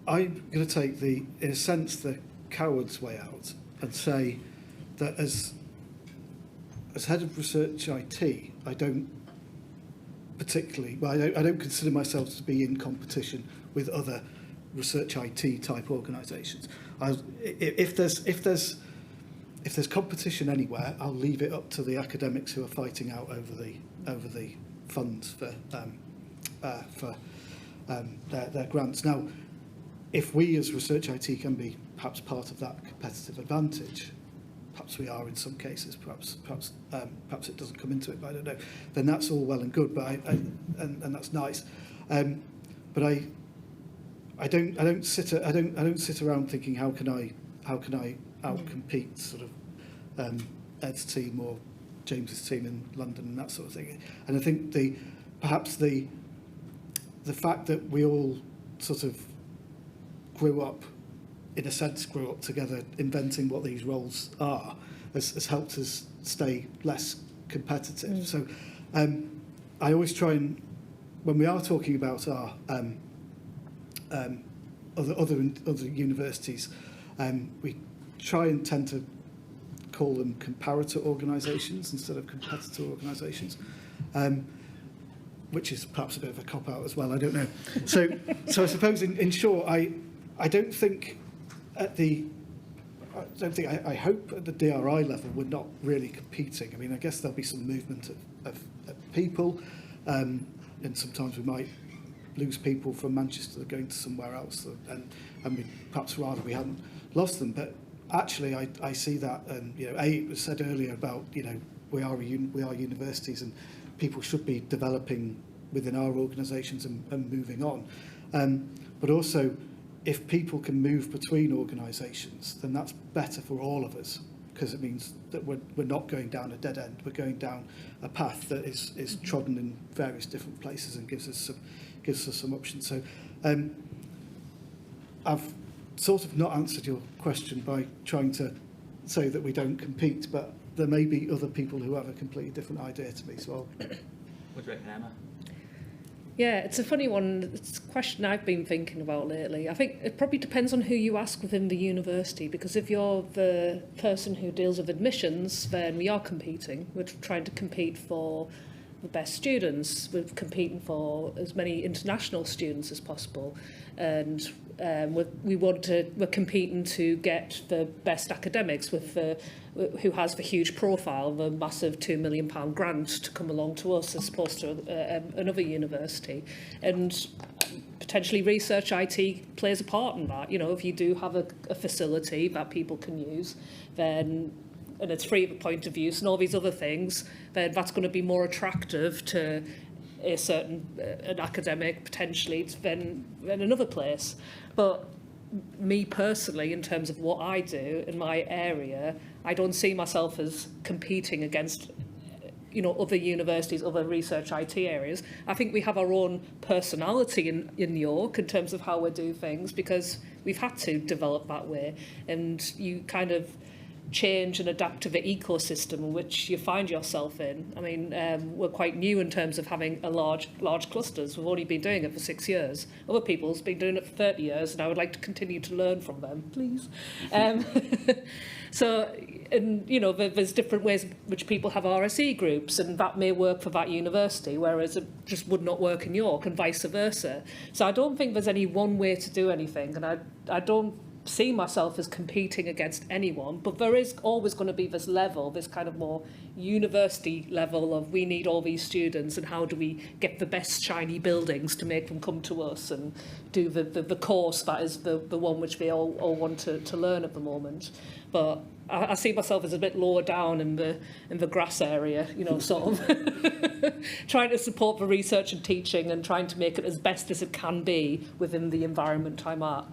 I'm going to take in a sense, the coward's way out and say that as head of research IT, I don't consider myself to be in competition with other research IT type organisations. If if there's competition anywhere, I'll leave it up to the academics who are fighting out over the funds for their grants. Now, if we as Research IT can be perhaps part of that competitive advantage, perhaps we are in some cases, perhaps it doesn't come into it, but I don't know, then that's all well and good, but and that's nice. But I don't sit around thinking how can I outcompete sort of Ed's team or James's team in London and that sort of thing. And I think perhaps the fact that we all sort of grew up together inventing what these roles are has helped us stay less competitive. So I always try and, when we are talking about our other universities, we try and tend to call them comparator organisations instead of competitor organisations, which is perhaps a bit of a cop-out as well, I don't know. So I suppose in short, I don't think I hope at the DRI level we're not really competing. I mean, I guess there'll be some movement of people, and sometimes we might lose people from Manchester going to somewhere else, and we perhaps rather we hadn't lost them. But actually, I see that, and it was said earlier about we are universities, and people should be developing within our organisations and moving on. But also, if people can move between organisations, then that's better for all of us, because it means that we're not going down a dead end. We're going down a path that is trodden in various different places and gives us some options. So I've sort of not answered your question by trying to say that we don't compete, but there may be other people who have a completely different idea to me. So what do you reckon, Emma? Yeah, it's a funny one. It's a question I've been thinking about lately. I think it probably depends on who you ask within the university, because if you're the person who deals with admissions, then we are competing. We're trying to compete for the best students. We're competing for as many international students as possible. And we're competing to get the best academics with who has the huge profile, the massive £2 million grant to come along to us as opposed to another university. And potentially research IT plays a part in that. If you do have a facility that people can use, then, and it's free of a point of use and all these other things, then that's going to be more attractive to a certain an academic potentially than another place. But me personally, in terms of what I do in my area, I don't see myself as competing against other universities, other research IT areas. I think we have our own personality in York in terms of how we do things, because we've had to develop that way, and you kind of change and adapt to the ecosystem in which you find yourself in. I mean, we're quite new in terms of having a large clusters. We've only been doing it for 6 years. Other people's been doing it for 30 years, and I would like to continue to learn from them, please. So, and there's different ways in which people have RSE groups, and that may work for that university, whereas it just would not work in York, and vice versa. So I don't think there's any one way to do anything, and I don't see myself as competing against anyone, but there is always going to be this level, this kind of more university level of we need all these students, and how do we get the best shiny buildings to make them come to us and do the course that is the one which they all want to learn at the moment. But I see myself as a bit lower down in the grass area, sort of trying to support the research and teaching and trying to make it as best as it can be within the environment I'm at.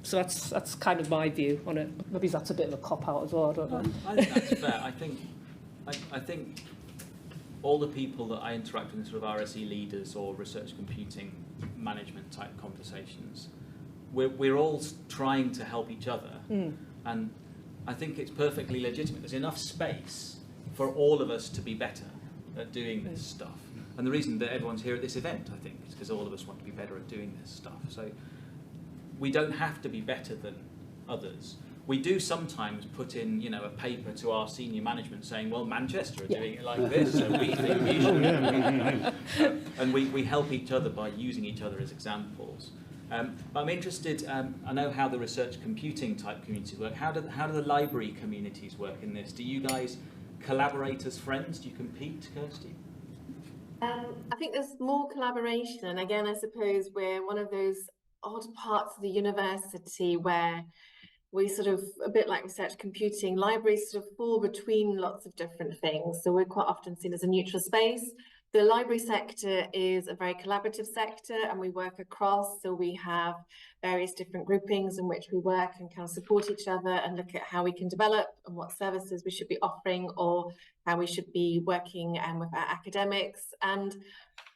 So that's kind of my view on it. Maybe that's a bit of a cop-out as well, I don't know. I think that's fair. I think all the people that I interact with in sort of RSE leaders or research computing management type conversations, we're all trying to help each other. And I think it's perfectly legitimate. There's enough space for all of us to be better at doing this stuff. And the reason that everyone's here at this event, I think, is because all of us want to be better at doing this stuff. So we don't have to be better than others. We do sometimes put in, a paper to our senior management saying, well, Manchester are doing it like this, so we think we should. And we help each other by using each other as examples. I'm interested, I know how the research computing type communities work. How do the library communities work in this? Do you guys collaborate as friends? Do you compete, Kirsty? I think there's more collaboration, and again, I suppose we're one of those odd parts of the university where we sort of, a bit like research computing, libraries sort of fall between lots of different things. So we're quite often seen as a neutral space. The library sector is a very collaborative sector, and we work across. So we have various different groupings in which we work and kind of support each other and look at how we can develop and what services we should be offering, or how we should be working with our academics. And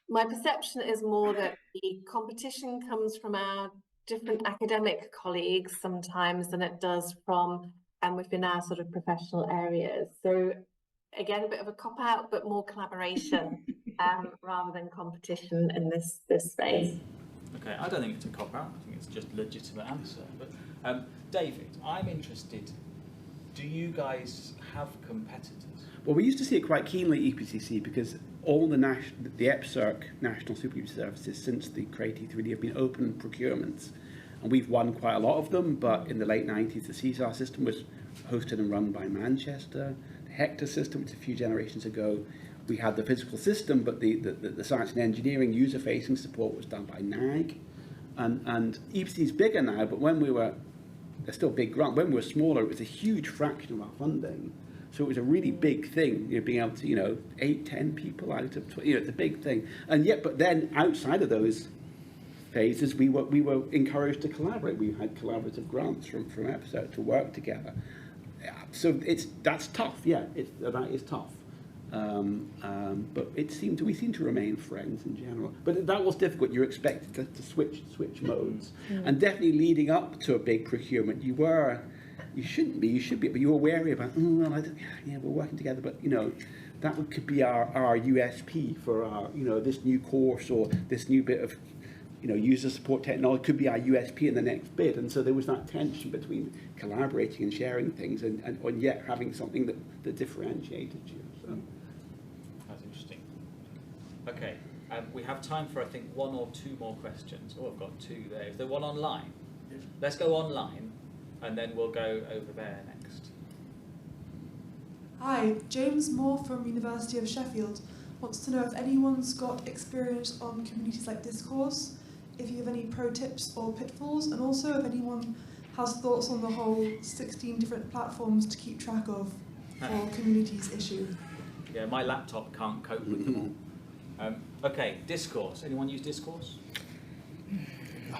my perception is more that the competition comes from our different academic colleagues sometimes than it does from within our sort of professional areas. So again, a bit of a cop-out, but more collaboration rather than competition in this space. Okay, I don't think it's a cop-out. I think it's just a legitimate answer. But David, I'm interested. Do you guys have competitors? Well, we used to see it quite keenly at EPCC because all the EPCIRC National Supercomputer Services since the Creative 3D have been open procurements, and we've won quite a lot of them. But in the late 90s, the CIR system was hosted and run by Manchester. The Hector system, which a few generations ago, we had the physical system, but the science and engineering user-facing support was done by NAG. And EPC is bigger now, but when we were, they're still big grant. When we were smaller, it was a huge fraction of our funding. So it was a really big thing, being able to, 8, 10 people out of 20, it's a big thing. And yet, but then outside of those phases, we were encouraged to collaborate. We had collaborative grants from EPCIRC to work together. So that's tough, that is tough. But we seem to remain friends in general. But that was difficult. You're expected to switch modes. And definitely leading up to a big procurement, you shouldn't be, you should be, but you were wary about, we're working together, but, that could be our USP for our, this new course or this new bit of, user support technology could be our USP in the next bid. And so there was that tension between collaborating and sharing things and yet having something that differentiated you. So. That's interesting. Okay, we have time for, I think, 1 or 2 more questions. Oh, I've got 2 there. Is there one online? Yeah. Let's go online, and then we'll go over there next. Hi, James Moore from University of Sheffield wants to know if anyone's got experience on communities like Discourse, if you have any pro tips or pitfalls, and also if anyone has thoughts on the whole 16 different platforms to keep track of for communities issue. Yeah, my laptop can't cope with them all. Okay, Discourse. Anyone use Discourse?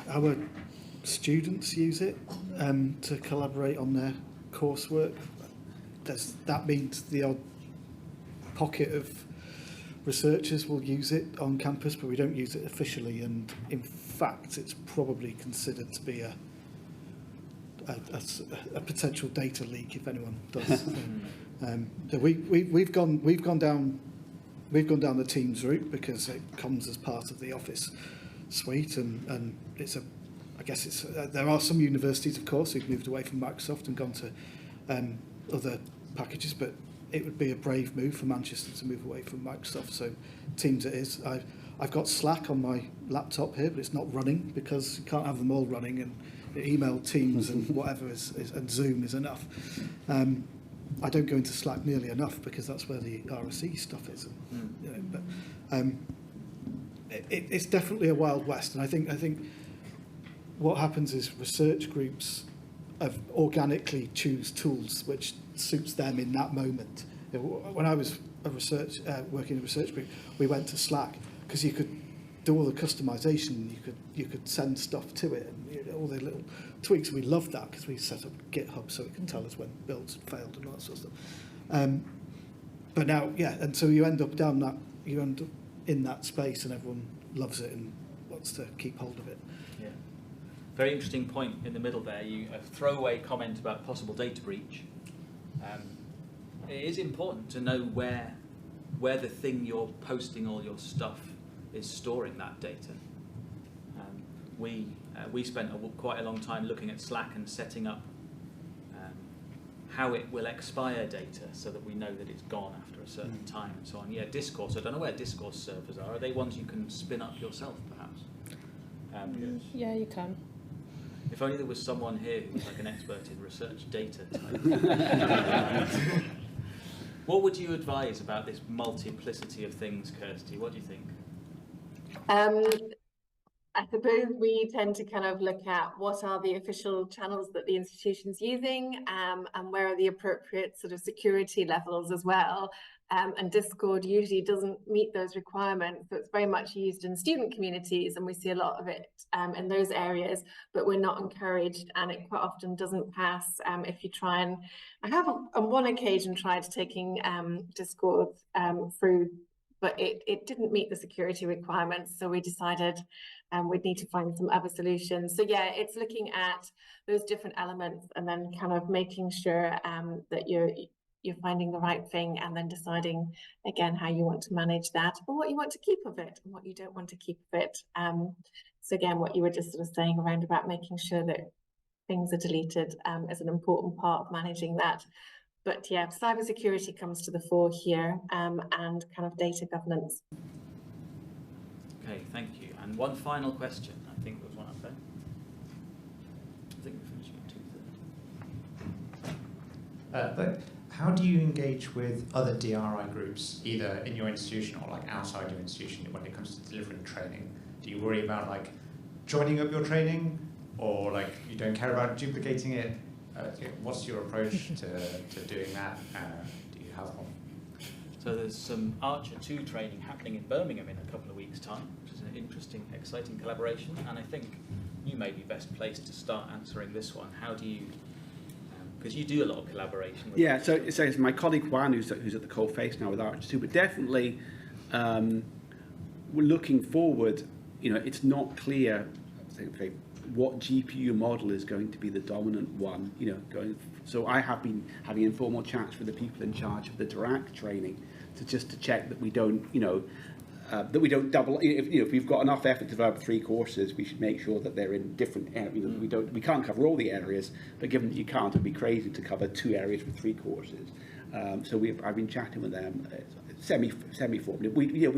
Our students use it to collaborate on their coursework. That means the odd pocket of researchers will use it on campus, but we don't use it officially, and in fact it's probably considered to be a potential data leak if anyone does. So we've gone down the Teams route because it comes as part of the Office suite, and there are some universities, of course, who've moved away from Microsoft and gone to other packages, but it would be a brave move for Manchester to move away from Microsoft. So Teams it is. I've got Slack on my laptop here, but it's not running because you can't have them all running, and email, Teams and whatever and Zoom is enough. I don't go into Slack nearly enough because that's where the RSE stuff is. It's definitely a Wild West, and I think what happens is research groups organically choose tools which suits them in that moment. When I was working in a research group, we went to Slack because you could do all the customization. You could send stuff to it, and all the little tweaks. We loved that because we set up GitHub so it can tell us when builds had failed and all that sort of stuff. But now, and so you end up in that space, and everyone loves it and wants to keep hold of it. Yeah. Very interesting point in the middle there. A throwaway comment about possible data breach. It is important to know where the thing you're posting all your stuff is storing that data. We spent quite a long time looking at Slack and setting up how it will expire data so that we know that it's gone after a certain time and so on. Yeah, Discourse. I don't know where Discourse servers are. Are they ones you can spin up yourself, perhaps? Yeah, you can. If only there was someone here who was like an expert in research data type. What would you advise about this multiplicity of things, Kirsty? What do you think? I suppose we tend to kind of look at what are the official channels that the institution's using, and where are the appropriate sort of security levels as well. And Discord usually doesn't meet those requirements, so it's very much used in student communities, and we see a lot of it in those areas, but we're not encouraged, and it quite often doesn't pass if you try and... I have on one occasion tried taking Discord through, but it didn't meet the security requirements, so we decided we'd need to find some other solutions. So yeah, it's looking at those different elements and then kind of making sure that you're finding the right thing, and then deciding again how you want to manage that, or what you want to keep of it and what you don't want to keep of it. So again, what you were just sort of saying around about making sure that things are deleted is an important part of managing that. But yeah, cybersecurity comes to the fore here, and kind of data governance. Okay, thank you. And one final question. I think there was one up there. I think we're finishing at 2:30. But how do you engage with other DRI groups, either in your institution or like outside your institution, when it comes to delivering training? Do you worry about like joining up your training, or like you don't care about duplicating it? What's your approach to doing that? Do you have one? So there's some Archer 2 training happening in Birmingham in a couple of weeks' time, which is an interesting, exciting collaboration. And I think you may be best placed to start answering this one. How do you, because you do a lot of collaboration with so it's my colleague Juan who's at the coalface now with Archer 2, but definitely we're looking forward. You know, it's not clear what GPU model is going to be the dominant one. You know, so I have been having informal chats with the people in charge of the DRAC training to check that we don't, that we don't double. If we've got enough effort to develop 3 courses, we should make sure that they're in different areas. We can't cover all the areas, but given that you can't, it'd be crazy to cover 2 areas with 3 courses. So I've been chatting with them semi-formally. We have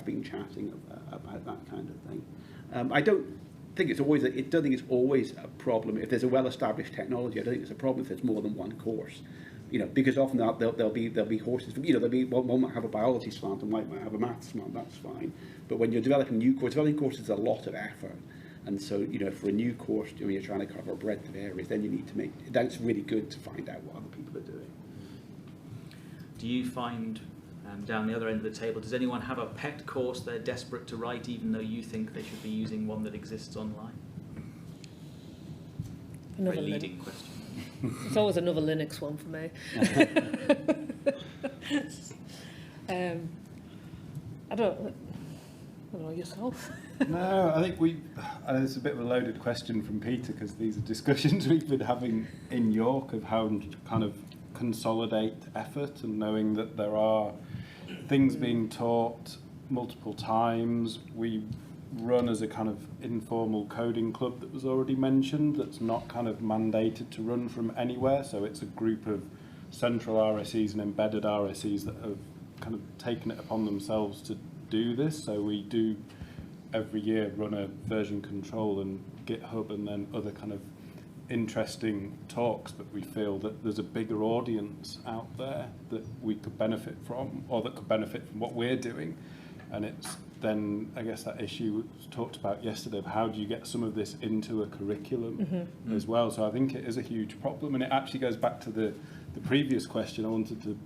been chatting about that kind of thing. I don't think it's always a problem if there's a well-established technology. I don't think it's a problem if there's more than one course. Because often there'll be horses. One might have a biology slant and one might have a maths slant. That's fine. But when you're developing developing courses is a lot of effort. And so, for a new course, when you're trying to cover a breadth of areas, then you need to that's really good to find out what other people are doing. Do you find, down the other end of the table, does anyone have a pet course they're desperate to write, even though you think they should be using one that exists online? Another very leading question. It's always another Linux one for me. I don't know, yourself? No, I think it's a bit of a loaded question from Peter, because these are discussions we've been having in York of how to kind of consolidate effort, and knowing that there are things being taught multiple times. We run as a kind of informal coding club that was already mentioned, that's not kind of mandated to run from anywhere. So it's a group of central RSEs and embedded RSEs that have kind of taken it upon themselves to do this. So we do every year run a version control and GitHub and then other kind of interesting talks, but we feel that there's a bigger audience out there that we could benefit from, or that could benefit from what we're doing. And it's then, I guess, that issue was talked about yesterday of how do you get some of this into a curriculum as well. So I think it is a huge problem, and it actually goes back to the previous question. I wanted to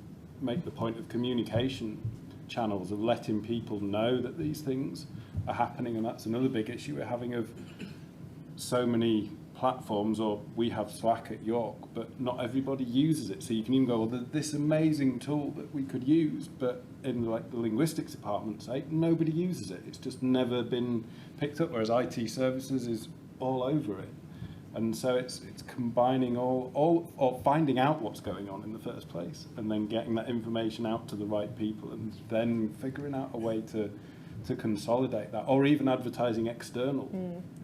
make the point of communication channels, of letting people know that these things are happening, and that's another big issue we're having of so many platforms, or we have Slack at York, but not everybody uses it. So you can even go, well, there's this amazing tool that we could use, but in like the linguistics department, say, nobody uses it. It's just never been picked up, whereas IT services is all over it. And so it's combining all or finding out what's going on in the first place, and then getting that information out to the right people, and then figuring out a way to consolidate that, or even advertising external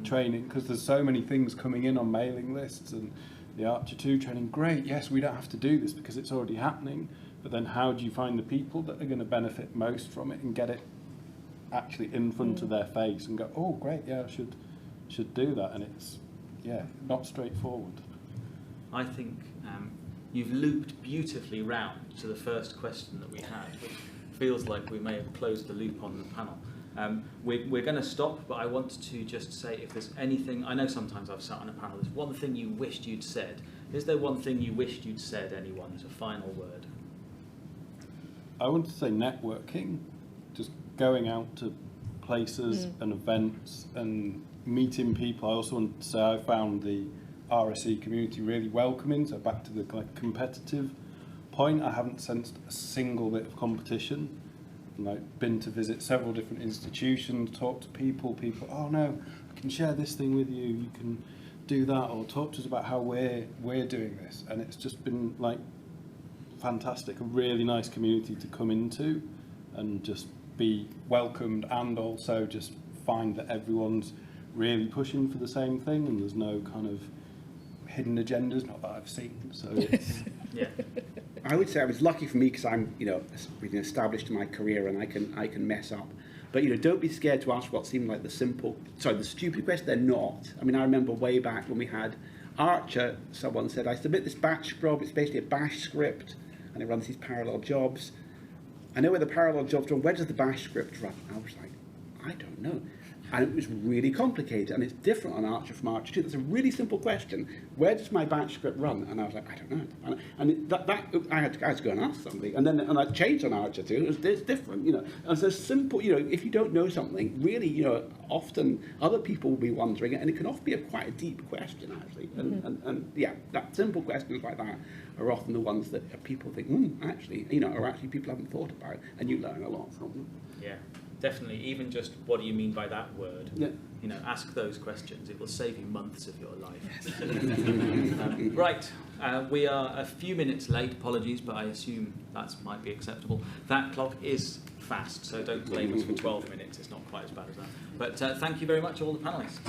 training, because there's so many things coming in on mailing lists, and the Archer 2 training, great, yes, we don't have to do this because it's already happening, but then how do you find the people that are going to benefit most from it and get it actually in front of their face and go, oh, great, yeah, I should do that. And it's, yeah, not straightforward. I think you've looped beautifully round to the first question that we had, which feels like we may have closed the loop on the panel. We're going to stop, but I want to just say if there's anything, I know sometimes I've sat on a panel, there's one thing you wished you'd said. Is there one thing you wished you'd said, anyone, as a final word? I want to say networking, just going out to places and events and meeting people. I also want to say I found the RSE community really welcoming, so back to the competitive point, I haven't sensed a single bit of competition. And I've been to visit several different institutions, talk to people, oh no, I can share this thing with you, you can do that, or talk to us about how we're doing this. And it's just been like fantastic, a really nice community to come into and just be welcomed, and also just find that everyone's really pushing for the same thing and there's no kind of hidden agendas, not that I've seen. So it's yeah. I would say I was lucky for me because I'm, really established in my career and I can mess up. But don't be scared to ask what seemed like the stupid question. They're not. I mean, I remember way back when we had Archer. Someone said, "I submit this batch job. It's basically a bash script, and it runs these parallel jobs. I know where the parallel jobs run. Where does the bash script run?" I was like, "I don't know." And it was really complicated, and it's different on Archer from Archer 2. That's a really simple question. Where does my batch script run? And I was like, I don't know. And I had to go and ask somebody. And I changed on Archer 2. It's different, And so simple, if you don't know something, really, often other people will be wondering it, and it can often be quite a deep question, actually. And that simple questions like that are often the ones that people think, actually, or actually people haven't thought about, and you learn a lot from them. Yeah. Definitely, even just what do you mean by that word? Yeah. Ask those questions. It will save you months of your life. Right, we are a few minutes late. Apologies, but I assume that might be acceptable. That clock is fast, so don't blame us for 12 minutes. It's not quite as bad as that. But thank you very much, all the panellists.